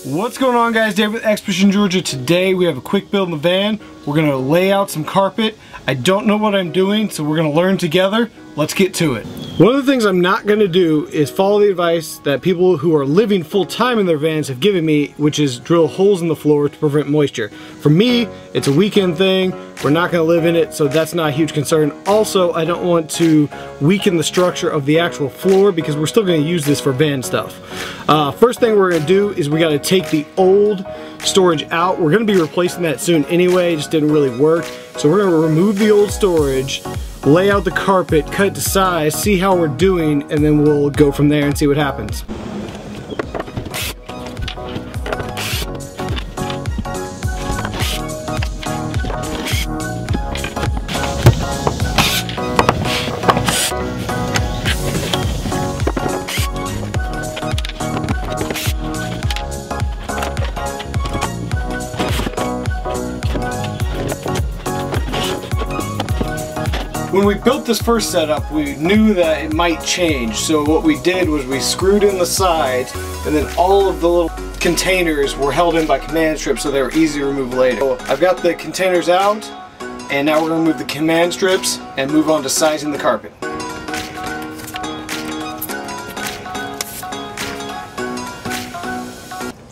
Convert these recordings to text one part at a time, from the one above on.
What's going on, guys? Dave with Expedition Georgia. Today we have a quick build in the van. We're going to lay out some carpet. I don't know what I'm doing, so we're going to learn together. Let's get to it. One of the things I'm not going to do is follow the advice that people who are living full-time in their vans have given me, which is drill holes in the floor to prevent moisture. For me, it's a weekend thing. We're not going to live in it, so that's not a huge concern. Also, I don't want to weaken the structure of the actual floor because we're still going to use this for van stuff. First thing we're going to do is we got to take the old storage out. We're going to be replacing that soon anyway. It just didn't really work. So we're going to remove the old storage, lay out the carpet, cut it to size, see how we're doing, and then we'll go from there and see what happens. When we built this first setup, we knew that it might change, so what we did was we screwed in the sides, and then all of the little containers were held in by command strips so they were easy to remove later. So I've got the containers out, and now we're going to remove the command strips and move on to sizing the carpet.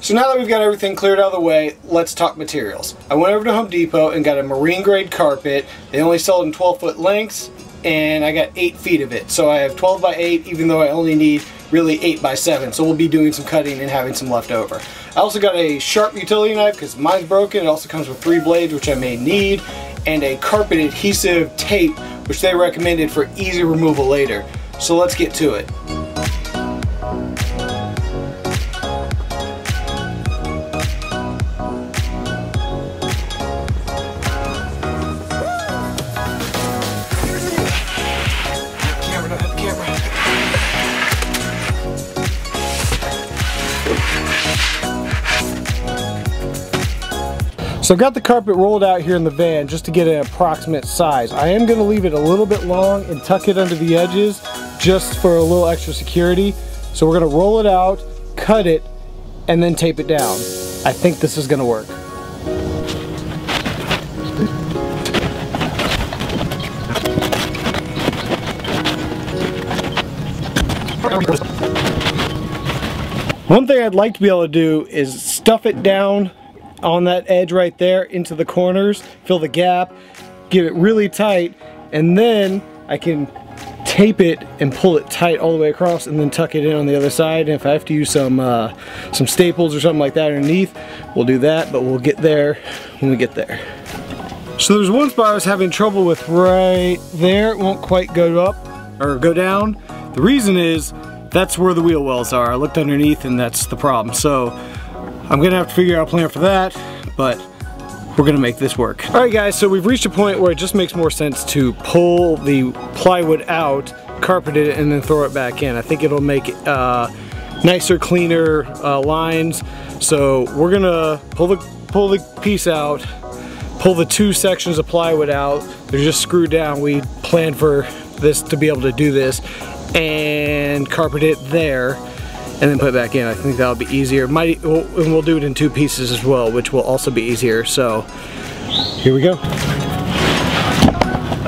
So now that we've got everything cleared out of the way, let's talk materials. I went over to Home Depot and got a marine grade carpet. They only sell it in 12-foot lengths, and I got 8 feet of it. So I have 12 by 8, even though I only need really 8 by 7. So we'll be doing some cutting and having some left over. I also got a sharp utility knife because mine's broken. It also comes with 3 blades, which I may need, and a carpet adhesive tape, which they recommended for easy removal later. So let's get to it. So I've got the carpet rolled out here in the van just to get an approximate size. I am going to leave it a little bit long and tuck it under the edges just for a little extra security. So we're going to roll it out, cut it, and then tape it down. I think this is going to work. One thing I'd like to be able to do is stuff it down on that edge right there into the corners, fill the gap, give it really tight, and then I can tape it and pull it tight all the way across and then tuck it in on the other side. And if I have to use some staples or something like that underneath, we'll do that, but we'll get there when we get there. So there's one spot I was having trouble with right there. It won't quite go up or go down. The reason is that's where the wheel wells are. I looked underneath and that's the problem. So I'm gonna have to figure out a plan for that, but we're gonna make this work. All right, guys, so we've reached a point where it just makes more sense to pull the plywood out, carpet it, and then throw it back in. I think it'll make nicer, cleaner lines. So we're gonna pull the piece out, pull the 2 sections of plywood out. They're just screwed down. We planned for this to be able to do this, and carpet it there, and then put it back in. I think that'll be easier. And we'll do it in 2 pieces as well, which will also be easier. So here we go.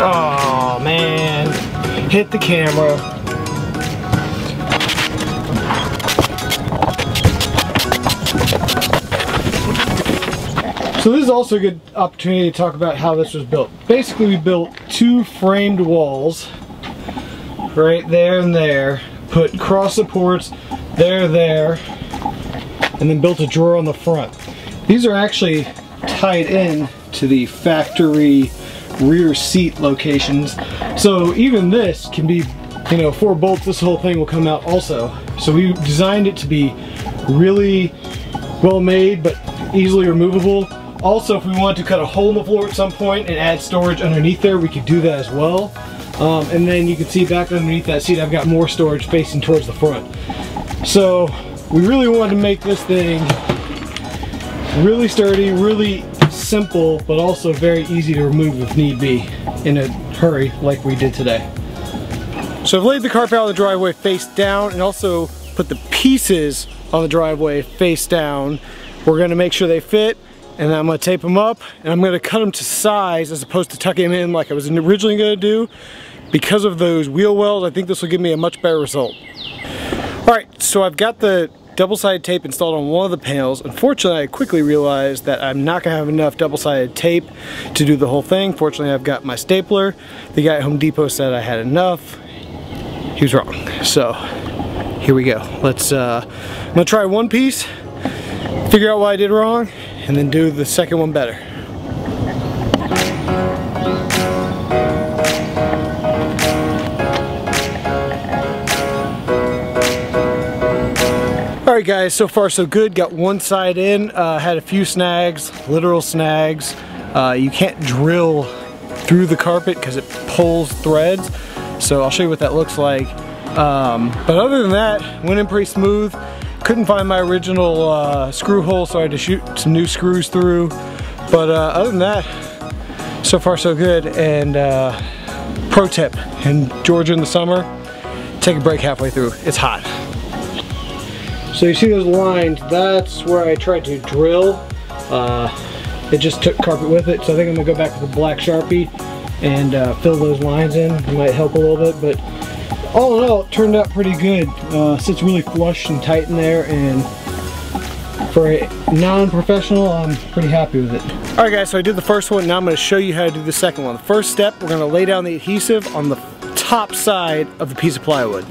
Oh man, hit the camera. So this is also a good opportunity to talk about how this was built. Basically, we built 2 framed walls right there and there, put cross supports there, and then built a drawer on the front. These are actually tied in to the factory rear seat locations. So even this can be, 4 bolts, this whole thing will come out also. So we designed it to be really well made, but easily removable. Also, if we wanted to cut a hole in the floor at some point and add storage underneath there, we could do that as well. And then you can see back underneath that seat, I've got more storage facing towards the front. So we really wanted to make this thing really sturdy, really simple, but also very easy to remove if need be in a hurry like we did today. So I've laid the carpet out of the driveway face down and also put the pieces on the driveway face down. We're gonna make sure they fit, and then I'm gonna tape them up, and I'm gonna cut them to size as opposed to tucking them in like I was originally gonna do. Because of those wheel wells, I think this will give me a much better result. Alright, so I've got the double-sided tape installed on one of the panels. Unfortunately, I quickly realized that I'm not gonna have enough double-sided tape to do the whole thing. Fortunately, I've got my stapler. The guy at Home Depot said I had enough. He was wrong. So, here we go. I'm gonna try one piece, figure out what I did wrong, and then do the second one better. Alright guys, so far so good. Got one side in, had a few snags, literal snags. You can't drill through the carpet because it pulls threads. So I'll show you what that looks like. But other than that, went in pretty smooth. Couldn't find my original screw hole, so I had to shoot some new screws through. But other than that, so far so good. And pro tip, in Georgia in the summer, take a break halfway through. It's hot. So you see those lines, that's where I tried to drill. It just took carpet with it, so I think I'm gonna go back with a black Sharpie and fill those lines in. It might help a little bit, but all in all, it turned out pretty good. Sits really flush and tight in there, and for a non-professional, I'm pretty happy with it. Alright guys, so I did the first one, now I'm gonna show you how to do the second one. The first step, we're gonna lay down the adhesive on the top side of the piece of plywood.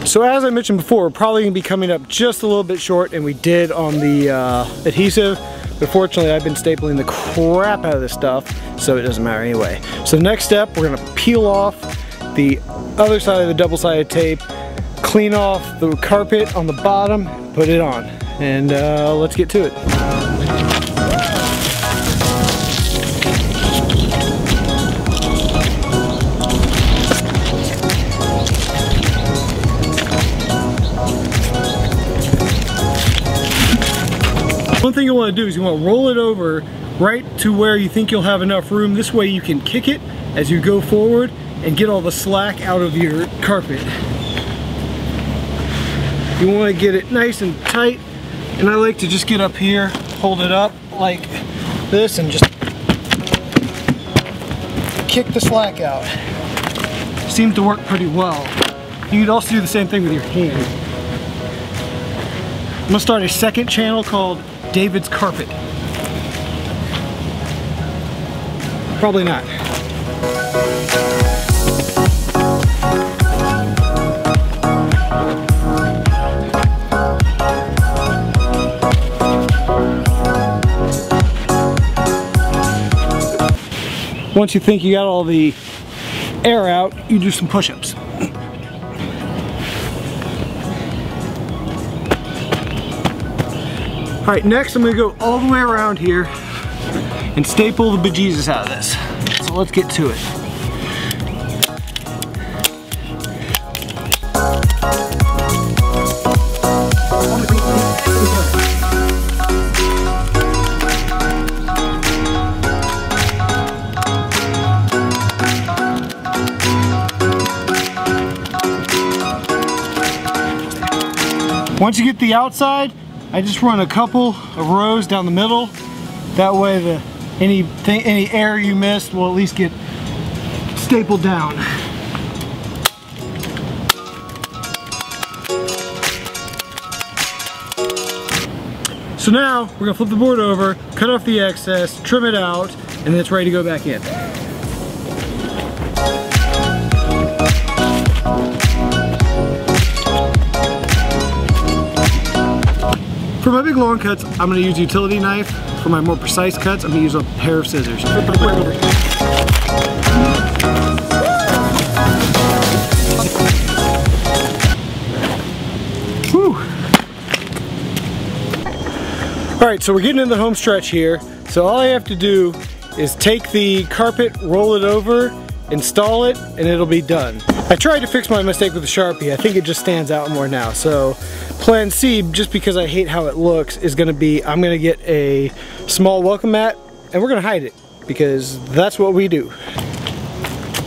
So as I mentioned before, we're probably going to be coming up just a little bit short, and we did on the adhesive, but fortunately I've been stapling the crap out of this stuff, so it doesn't matter anyway. So the next step, we're going to peel off the other side of the double-sided tape, clean off the carpet on the bottom, put it on, and let's get to it. One thing you want to do is you want to roll it over right to where you think you'll have enough room. This way you can kick it as you go forward and get all the slack out of your carpet. You want to get it nice and tight, and I like to just get up here, hold it up like this, and just kick the slack out. Seems to work pretty well. You could also do the same thing with your hand. I'm going to start a second channel called David's Carpet. Probably not. Once you think you got all the air out, you do some push-ups. Alright, next I'm going to go all the way around here and staple the bejesus out of this. So let's get to it. Once you get the outside, I just run a couple of rows down the middle. That way any air you missed will at least get stapled down. So now we're gonna flip the board over, cut off the excess, trim it out, and then it's ready to go back in. For my big long cuts, I'm going to use a utility knife. For my more precise cuts, I'm going to use a pair of scissors. Whew. Alright, so we're getting in the home stretch here. So all I have to do is take the carpet, roll it over, install it, and it'll be done. I tried to fix my mistake with the Sharpie. I think it just stands out more now. So plan C, just because I hate how it looks, is gonna be I'm gonna get a small welcome mat and we're gonna hide it because that's what we do.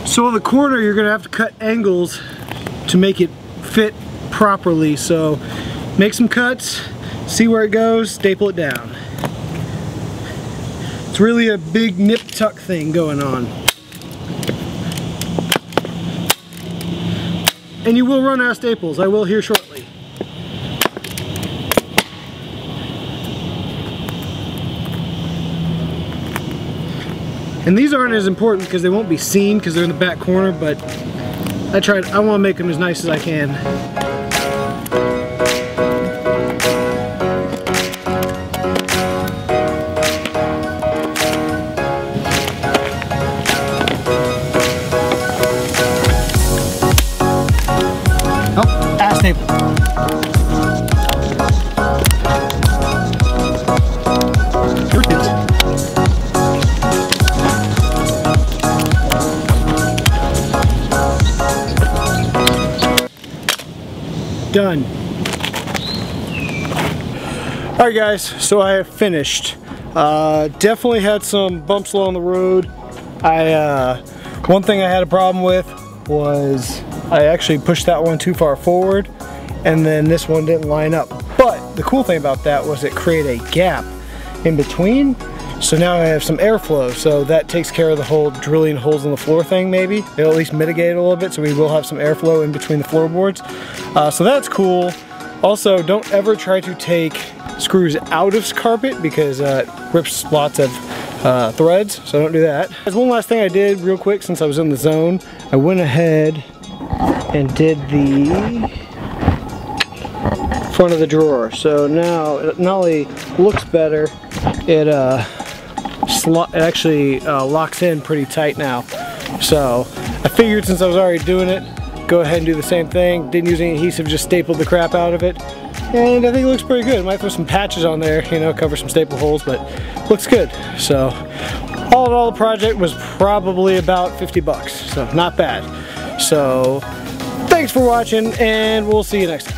So on the corner, you're gonna have to cut angles to make it fit properly. So make some cuts, see where it goes, staple it down. It's really a big nip tuck thing going on. And you will run out of staples, I will here shortly. And these aren't as important because they won't be seen because they're in the back corner, but I want to make them as nice as I can. Oh, ass staple. Done. Alright guys, so I have finished. Definitely had some bumps along the road. One thing I had a problem with was I actually pushed that one too far forward, and then this one didn't line up. But the cool thing about that was it created a gap in between, so now I have some airflow, so that takes care of the whole drilling holes in the floor thing. Maybe it'll at least mitigate it a little bit, so we will have some airflow in between the floorboards. So that's cool. Also, don't ever try to take screws out of carpet because it rips lots of threads, so don't do that. There's one last thing I did real quick since I was in the zone. I went ahead and did the front of the drawer. So now it not only looks better, it actually locks in pretty tight now. So I figured since I was already doing it, go ahead and do the same thing. Didn't use any adhesive, just stapled the crap out of it. And I think it looks pretty good. Might throw some patches on there, you know, cover some staple holes, but looks good. So all in all, the project was probably about 50 bucks, so not bad. So thanks for watching, and we'll see you next time.